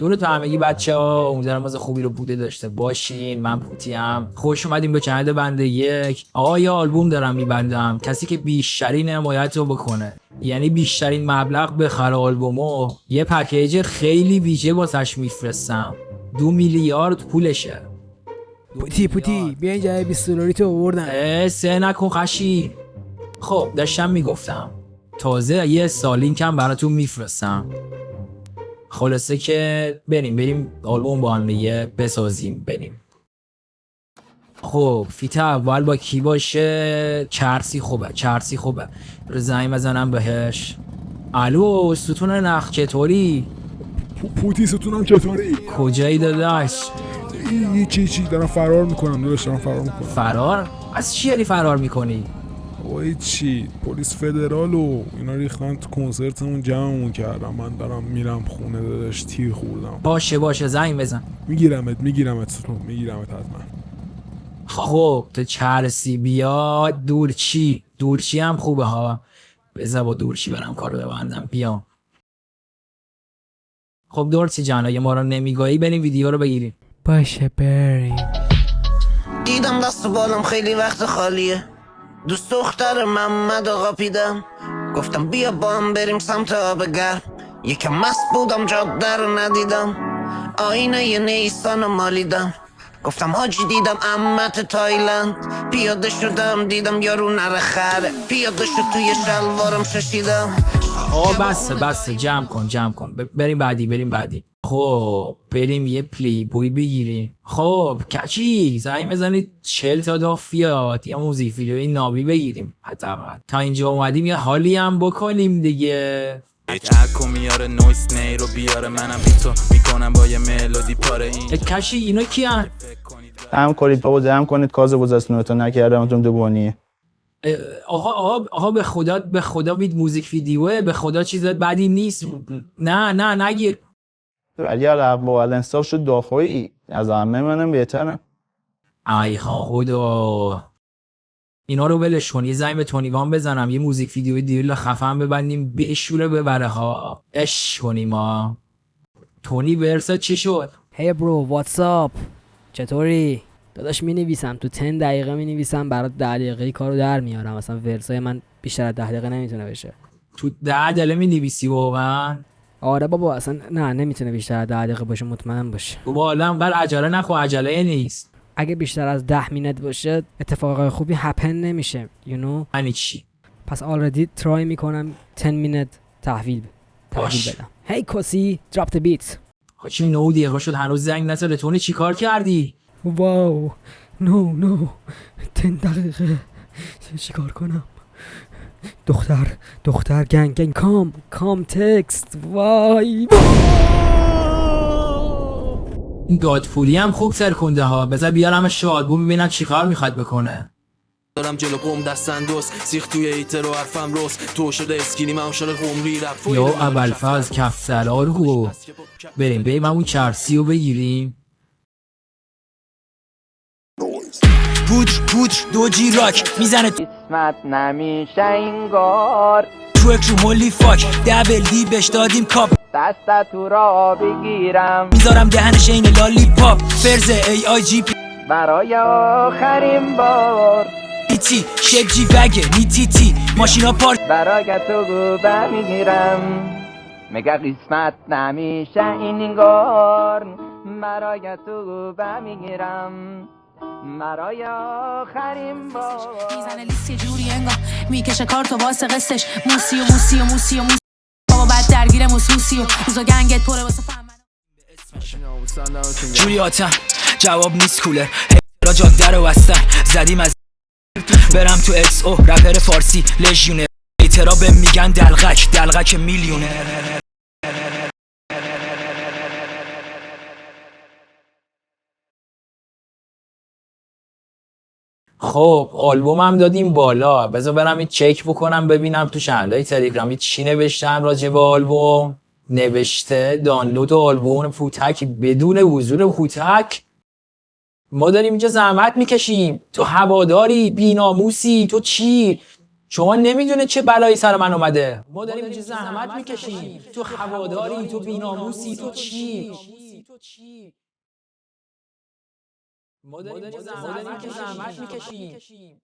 دونه تو همگی بچه‌ها، امیدوارم از خوبی رو بوده داشته باشین. من پوتیم، خوش اومدیم به چنل بنده یک. آقا یه آلبوم دارم میبندم، کسی که بیشترین حمایت رو بکنه، یعنی بیشترین مبلغ بخره آلبومو، یه پکیج خیلی ویژه واسش میفرستم. 2 میلیارد پولشه. پوتی بیا اینجا $20 تو آوردن. سه نکن خشی. خب داشتم میگفتم تازه یه سالینک هم براتون میفرستم. خلاصه که بریم آلبوم با هم دیگه بسازیم بریم. خب فیت اول با کی باشه؟ چرسی خوبه. رو زنگ بزنم بهش. الو ستون نخ چطوری؟ پوتی ستونم چطوری؟ کجایی داداش؟ چی دارم فرار میکنم داداش، فرار؟ از چی یعنی فرار میکنی؟ اوه چی؟ پلیس فدرال و اینا ریختن تو کنسرتمون جمعمون کردم. من دارم میرم خونه داداش، تیر خوردم. باشه زنگ بزن. میگیرمت ستون، میگیرمت حتما. خب تو چرسی بیا. دورچی هم خوبه ها. بذار با دورچی برم کارو ببندم. بیا. خب دورچی جان اگه ما رو نمیگایی بریم ویدیو رو بگیریم. باشه بریم. دیدم دست و بالم خیلی وقت خالیه. دوست دختر محمد آقا پیدم، گفتم بیا با هم بریم سمت آب گرم. یکم مست بودم جاده رو ندیدم، آینه ی نیسان مالیدم. گفتم حاجی دیدم عمت تایلند، پیاده شدم دیدم یارو نره خره، پیاده شد توی شلوارم ششیدم. بسه جمع کن. بریم بعدی. خب بریم یه پلی بوی بگیریم. خب کچی زنگ بزنید 40 تا دافیات یا موزیک ویدیوی نابی بگیریم حداقل. تا اینجا اومدیم یه حالی هم بکنیم دیگه. اکو میاره نویس نی رو بیاره، منم بی تو میکنم با یه ملودی پاره. این کشی اینا کیان؟ هم کنید بابا، هم کنید کاز بزرگتون نکردم اتون دوبانی. آقا به خدا بید موزیک ویدیوه، به خدا چیزات بعدی نیست. نه نگیر. ولی با انصاف شد دافعی از همه منم بهترم. ای خدا اینا رو ولش کن. یه زنگ به تونیوان بزنم یه موزیک ویدیو دیل خفن ببندیم بشوره ببره ها. اش کنیم ها. تونی ورسا چی شد؟ هی برو واتساپ چطوری؟ داداش می نویسم تو 10 دقیقه می نویسم برات 10 دقیقه کارو در میارم. مثلا ورسای من بیشتر از 10 دقیقه نمیتونه بشه. تو 10 دقیقه می نویسی واقعا؟ آره بابا اصلا نه نمیتونه بیشتر از 10 دقیقه باشه، مطمئن باشه. والا انقدر عجله نخو، عجله نیست. اگه بیشتر از 10 مینت باشه اتفاقای خوبی هپن نمیشه یعنی چی؟ پس آلردی ترای میکنم 10 مینت تحویل بدم. هی کسی دراپ د بیت. چی 9 دقیقه شد هنوز زنگ نزده. تونی چی کار کردی؟ واو نو 10 دقیقه چیکار کنم؟ دختر گنگ کام تکست. وای این گادفولی هم خوب سرکنده ها. بذار بیارم شادبو ببینم چیکار میخواد بکنه. دارم جلو قوم دستن دوست سیخ توی ایتر و حرفم روز تو شده اسکینی من شده قومری رفت یا ابوالفضل کف سلار گو. بریم همون چرسی رو بگیریم. پودر دوجی راک میزنه قسمت نمیشه اینگار، تو اکرو مولی فاک دبل دی بهش دادیم کاپ. دست تو را بگیرم میذارم دهنش این لالی پاپ. فرزه ای آی جی پی برای آخرین بار، ایتی شیب جی وگه نیتی ماشینا پارک. برای تو گوبه میگیرم مگه قسمت نمیشه اینگار، برای تو گوبه میگیرم برای آخرین بار. میزنه لیست یه جوری انگار میکشه کارتو واسه قصش. موسی بابا بعد درگیر موسوسی و روزا گنگت پره واسه فهمن جوری آتم جواب نیست کولر. را جاده رو بستن زدیم از برم تو اکس او رپر فارسی لژیونر. ایترا به میگن دلغک میلیونر. خب آلبومم دادیم بالا. بذار برم این چک بکنم ببینم تو چنلای تلگرامی چی نوشتن راجع به آلبوم. نوشته دانلود آلبوم فوتک بدون حضور فوتک. ما داریم اینجا زحمت میکشیم، تو هواداری بیناموسی، تو چی؟ شما نمیدونه چه بلایی سر من اومده. ما داریم اینجا زحمت میکشیم، تو هواداری، تو بی‌ناموسی، تو چی؟ ما داریم زحمت میکشیم.